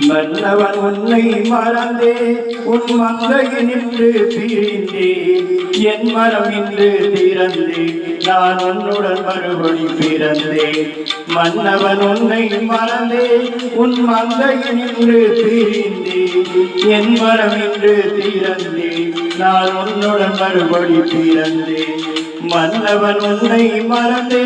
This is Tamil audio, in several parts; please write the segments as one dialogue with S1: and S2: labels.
S1: மன்னவன் உன்னை மறந்தே உன் மங்கையை நின்று பிரிந்தே என் மரம் இன்று திறந்தே நான் உன்னுடன் மறுபடி பிறந்தேன். மன்னவன் உன்னை மறந்தே உன் மங்கையை நின்று பிரிந்தே என் மரம் இன்று திறந்தே நான் உன்னுடன் மறுபடி பிறந்தேன். மன்னவன் உன்னை மறந்தே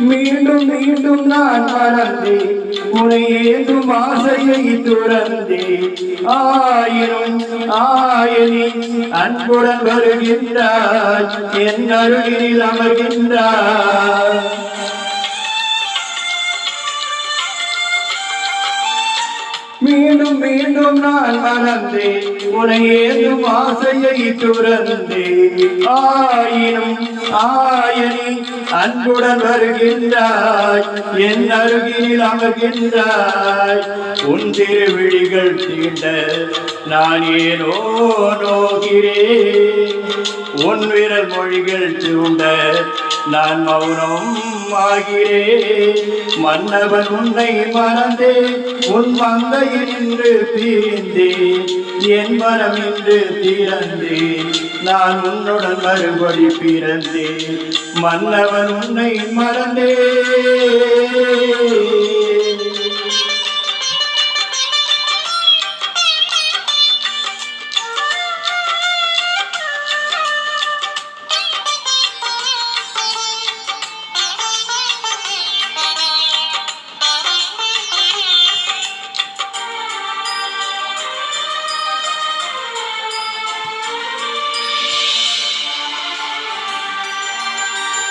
S1: மீண்டும் மீண்டும் நான் மறந்தேன் உன்னை ஏதும் ஆசையை துறந்தேன். ஆயினும் ஆயனி அன்புடன் வருகின்றாய் என் அருகில் அமர்கின்றாய். மீண்டும் மீண்டும் நான் மறந்தேன் உன்னை ஏதும் ஆசையை துறந்தேன். ஆயினும் ஆயனி அன்புடன் வருகின்றாய் என் அருகில் அமர்கின்றாய். உன் திருவிழிகள் தீண்ட நான் ஏனோ நோகிறேன். உன் விரல் மொழிகள் தூண்ட நான் மௌனம் ஆகிறேன். மன்னவன் உன்னை மறந்தே உன் மங்கையில் நின்று பிரிந்தேன் என் மரம் இன்று திறந்தேன் நான் உன்னுடன் மறுபடி பிறந்தேன். மன்னவன் உன்னை மறந்தே